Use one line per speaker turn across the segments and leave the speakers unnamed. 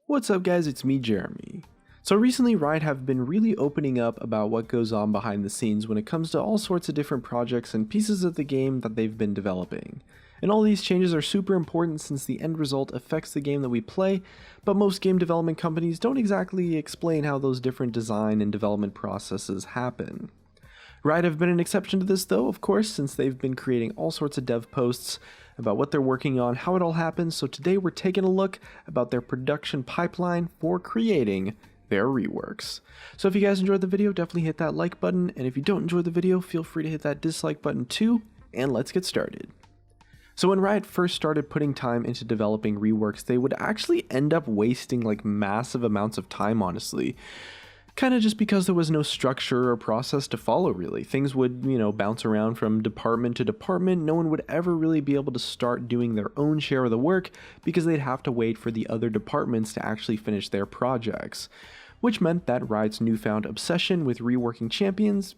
What's up guys, it's me Jeremy. So recently Riot have been really opening up about what goes on behind the scenes when it comes to all sorts of different projects and pieces of the game that they've been developing. And all these changes are super important since the end result affects the game that we play, but most game development companies don't exactly explain how those different design and development processes happen. Riot have been an exception to this though, of course, since they've been creating all sorts of dev posts about what they're working on, how it all happens, so today we're taking a look about their production pipeline for creating their reworks. So if you guys enjoyed the video, definitely hit that like button, and if you don't enjoy the video, feel free to hit that dislike button too, and let's get started. So when Riot first started putting time into developing reworks, they would actually end up wasting like massive amounts of time, honestly. Kind of just because there was no structure or process to follow, really. Things would, bounce around from department to department. No one would ever really be able to start doing their own share of the work because they'd have to wait for the other departments to actually finish their projects. Which meant that Riot's newfound obsession with reworking champions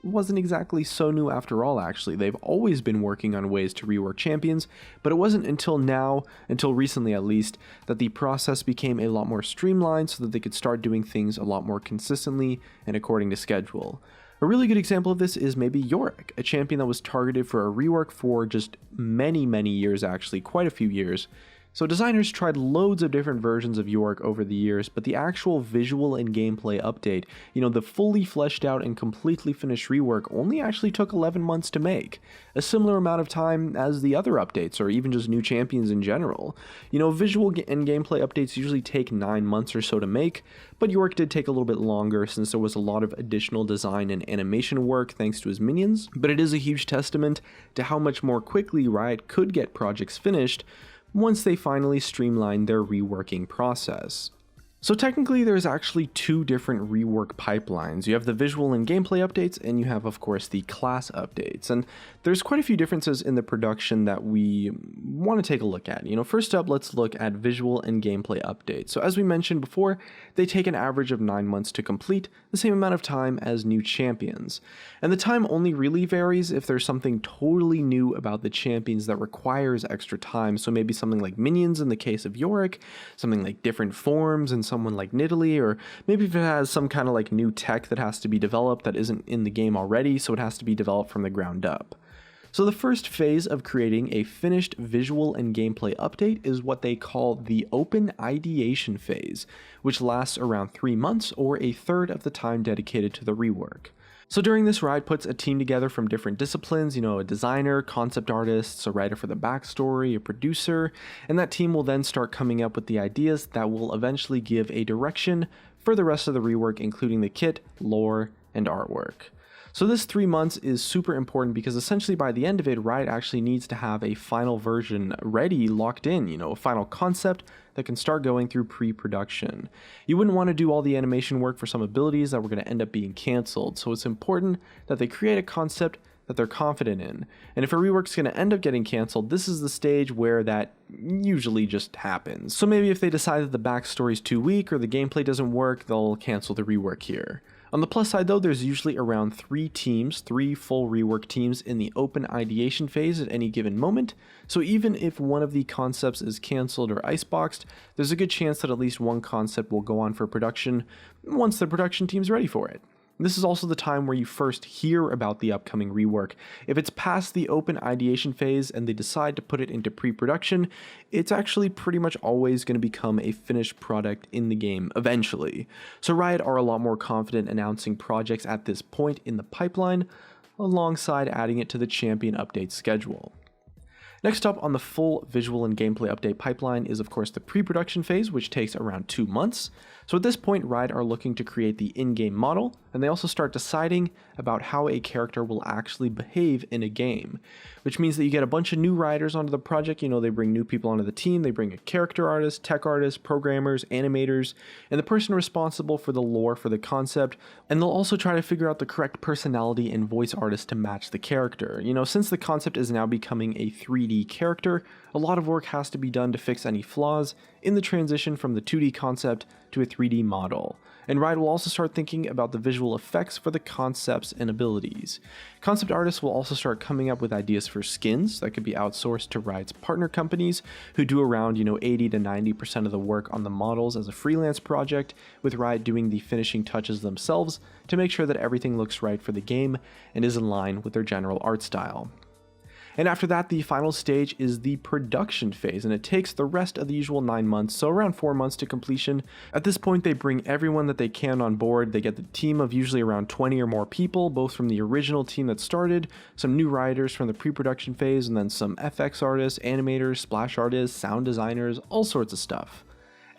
wasn't exactly so new after all, actually. They've always been working on ways to rework champions, but it wasn't until now, until recently at least, that the process became a lot more streamlined so that they could start doing things a lot more consistently and according to schedule. A really good example of this is maybe Yorick, a champion that was targeted for a rework for just many years, actually, quite a few years. So designers tried loads of different versions of Yorick over the years, but the actual visual and gameplay update, the fully fleshed out and completely finished rework only actually took 11 months to make. A similar amount of time as the other updates, or even just new champions in general. Visual and gameplay updates usually take 9 months or so to make, but Yorick did take a little bit longer since there was a lot of additional design and animation work thanks to his minions, but it is a huge testament to how much more quickly Riot could get projects finished once they finally streamlined their reworking process. So technically there's actually two different rework pipelines. You have the visual and gameplay updates, and you have of course the class updates. And there's quite a few differences in the production that we want to take a look at. First up, let's look at visual and gameplay updates. So as we mentioned before, they take an average of 9 months to complete, the same amount of time as new champions. And the time only really varies if there's something totally new about the champions that requires extra time. So maybe something like minions in the case of Yorick, something like different forms and someone like Nidalee, or maybe if it has some kind of like new tech that has to be developed that isn't in the game already, so it has to be developed from the ground up. So the first phase of creating a finished visual and gameplay update is what they call the open ideation phase, which lasts around 3 months or a third of the time dedicated to the rework. So during this, Riot puts a team together from different disciplines, a designer, concept artists, a writer for the backstory, a producer, and that team will then start coming up with the ideas that will eventually give a direction for the rest of the rework, including the kit, lore, and artwork. So this 3 months is super important because essentially by the end of it, Riot actually needs to have a final version ready, locked in, a final concept that can start going through pre-production. You wouldn't want to do all the animation work for some abilities that were going to end up being canceled, so it's important that they create a concept that they're confident in. And if a rework's going to end up getting canceled, this is the stage where that usually just happens. So maybe if they decide that the backstory's too weak or the gameplay doesn't work, they'll cancel the rework here. On the plus side though, there's usually around 3 full rework teams in the open ideation phase at any given moment, so even if one of the concepts is cancelled or iceboxed, there's a good chance that at least one concept will go on for production once the production team's ready for it. This is also the time where you first hear about the upcoming rework. If it's past the open ideation phase and they decide to put it into pre-production, it's actually pretty much always going to become a finished product in the game eventually. So Riot are a lot more confident announcing projects at this point in the pipeline, alongside adding it to the champion update schedule. Next up on the full visual and gameplay update pipeline is of course the pre-production phase, which takes around 2 months. So at this point, Riot are looking to create the in-game model, and they also start deciding about how a character will actually behave in a game, which means that you get a bunch of new writers onto the project. They bring new people onto the team, they bring a character artist, tech artists, programmers, animators, and the person responsible for the lore for the concept, and they'll also try to figure out the correct personality and voice artist to match the character. Since the concept is now becoming a 3D character, a lot of work has to be done to fix any flaws in the transition from the 2D concept to a 3D model. And Riot will also start thinking about the visual visual effects for the concepts and abilities. Concept artists will also start coming up with ideas for skins that could be outsourced to Riot's partner companies, who do around 80 to 90% of the work on the models as a freelance project, with Riot doing the finishing touches themselves to make sure that everything looks right for the game and is in line with their general art style. And after that, the final stage is the production phase, and it takes the rest of the usual 9 months, so around 4 months to completion. At this point, they bring everyone that they can on board. They get the team of usually around 20 or more people, both from the original team that started, some new writers from the pre-production phase, and then some FX artists, animators, splash artists, sound designers, all sorts of stuff.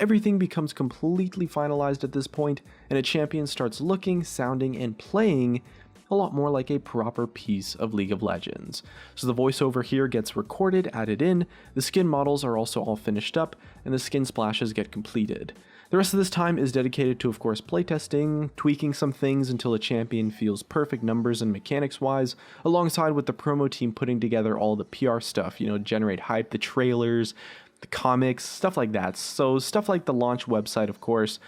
Everything becomes completely finalized at this point, and a champion starts looking, sounding, and playing a lot more like a proper piece of League of Legends. So the voiceover here gets recorded, added in, the skin models are also all finished up, and the skin splashes get completed. The rest of this time is dedicated to, of course, playtesting, tweaking some things until a champion feels perfect numbers and mechanics wise, alongside with the promo team putting together all the PR stuff, generate hype, the trailers, the comics, stuff like that. So stuff like the launch website, of course,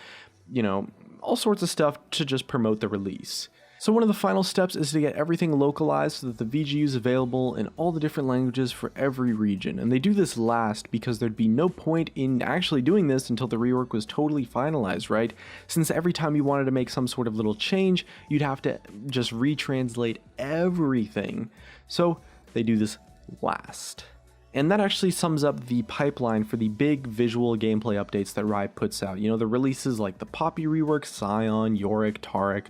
all sorts of stuff to just promote the release. So one of the final steps is to get everything localized so that the VGU is available in all the different languages for every region, and they do this last because there'd be no point in actually doing this until the rework was totally finalized, right? Since every time you wanted to make some sort of little change, you'd have to just retranslate everything. So they do this last. And that actually sums up the pipeline for the big visual gameplay updates that Riot puts out. The releases like the Poppy rework, Scion, Yorick, Taric,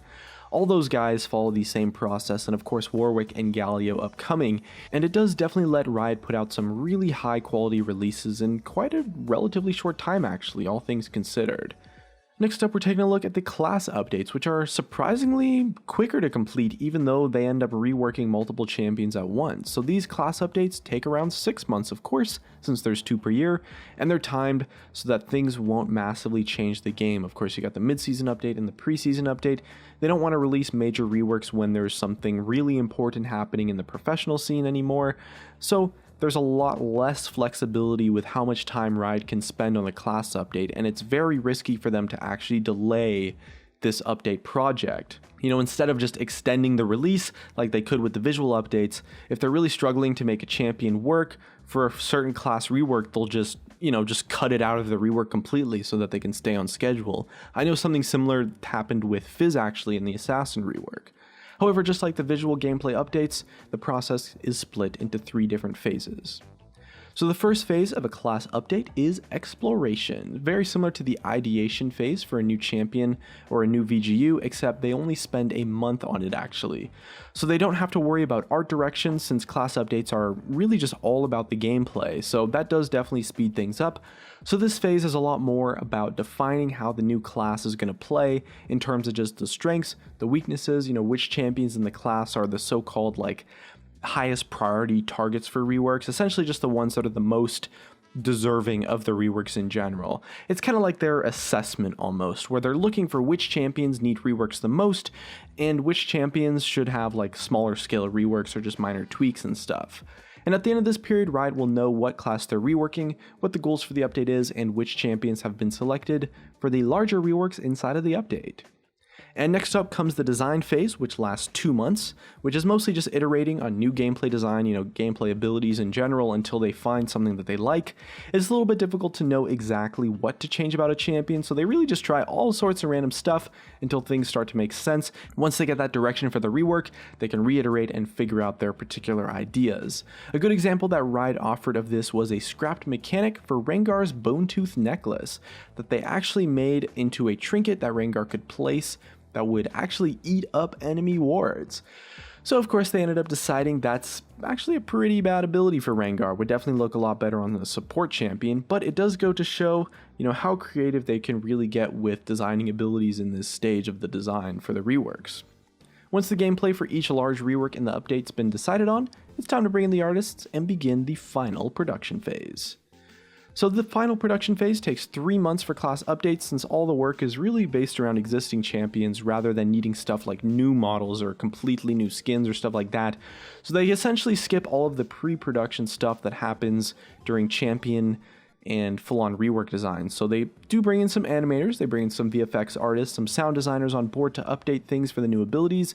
all those guys follow the same process, and of course Warwick and Galio upcoming, and it does definitely let Riot put out some really high quality releases in quite a relatively short time actually, all things considered. Next up, we're taking a look at the class updates, which are surprisingly quicker to complete even though they end up reworking multiple champions at once. So these class updates take around 6 months, of course, since there's 2 per year, and they're timed so that things won't massively change the game. Of course, you got the mid-season update and the preseason update. They don't want to release major reworks when there's something really important happening in the professional scene anymore, so there's a lot less flexibility with how much time Riot can spend on the class update, and it's very risky for them to actually delay this update project. Instead of just extending the release like they could with the visual updates, if they're really struggling to make a champion work for a certain class rework, they'll just cut it out of the rework completely so that they can stay on schedule. I know something similar happened with Fizz actually in the Assassin rework. However, just like the visual gameplay updates, the process is split into 3 different phases. So the first phase of a class update is exploration, very similar to the ideation phase for a new champion or a new VGU, except they only spend a month on it actually. So they don't have to worry about art direction since class updates are really just all about the gameplay, so that does definitely speed things up. So this phase is a lot more about defining how the new class is going to play in terms of just the strengths, the weaknesses, which champions in the class are the so-called highest priority targets for reworks, essentially just the ones that are the most deserving of the reworks in general. It's kind of like their assessment almost, where they're looking for which champions need reworks the most and which champions should have smaller scale reworks or just minor tweaks and stuff. And at the end of this period, Riot will know what class they're reworking, what the goals for the update is, and which champions have been selected for the larger reworks inside of the update. And next up comes the design phase, which lasts 2 months, which is mostly just iterating on new gameplay design, gameplay abilities in general until they find something that they like. It's a little bit difficult to know exactly what to change about a champion, so they really just try all sorts of random stuff until things start to make sense. Once they get that direction for the rework, they can reiterate and figure out their particular ideas. A good example that Riot offered of this was a scrapped mechanic for Rengar's Bone Tooth necklace that they actually made into a trinket that Rengar could place that would actually eat up enemy wards. So of course they ended up deciding that's actually a pretty bad ability for Rengar, would definitely look a lot better on the support champion, but it does go to show, how creative they can really get with designing abilities in this stage of the design for the reworks. Once the gameplay for each large rework in the update's been decided on, it's time to bring in the artists and begin the final production phase. So the final production phase takes 3 months for class updates since all the work is really based around existing champions rather than needing stuff like new models or completely new skins or stuff like that. So they essentially skip all of the pre-production stuff that happens during champion and full-on rework designs. So they do bring in some animators, they bring in some VFX artists, some sound designers on board to update things for the new abilities,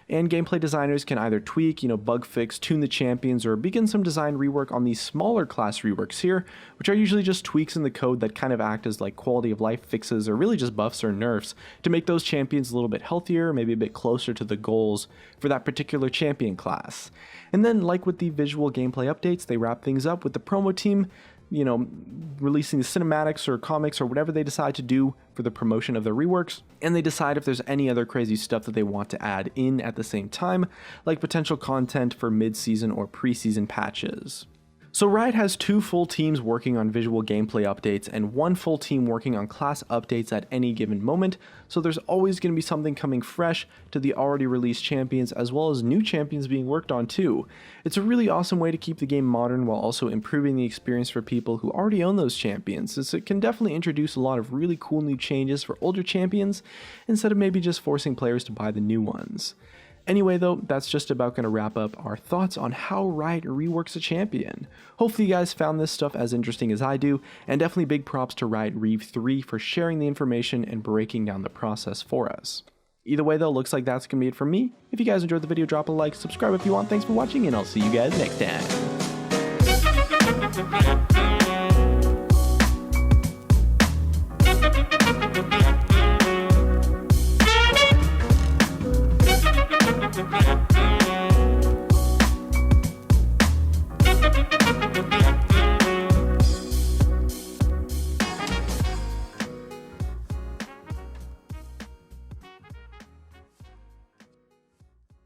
and gameplay designers can either tweak, bug fix, tune the champions, or begin some design rework on these smaller class reworks here, which are usually just tweaks in the code that kind of act as like quality of life fixes or really just buffs or nerfs to make those champions a little bit healthier, maybe a bit closer to the goals for that particular champion class. And then, like with the visual gameplay updates, they wrap things up with the promo team releasing the cinematics or comics or whatever they decide to do for the promotion of their reworks, and they decide if there's any other crazy stuff that they want to add in at the same time, like potential content for mid-season or pre-season patches. So Riot has 2 full teams working on visual gameplay updates and 1 full team working on class updates at any given moment, so there's always going to be something coming fresh to the already released champions as well as new champions being worked on too. It's a really awesome way to keep the game modern while also improving the experience for people who already own those champions, since it can definitely introduce a lot of really cool new changes for older champions instead of maybe just forcing players to buy the new ones. Anyway though, that's just about going to wrap up our thoughts on how Riot reworks a champion. Hopefully you guys found this stuff as interesting as I do, and definitely big props to Riot Rev 3 for sharing the information and breaking down the process for us. Either way though, looks like that's going to be it from me. If you guys enjoyed the video, drop a like, subscribe if you want. Thanks for watching, and I'll see you guys next time.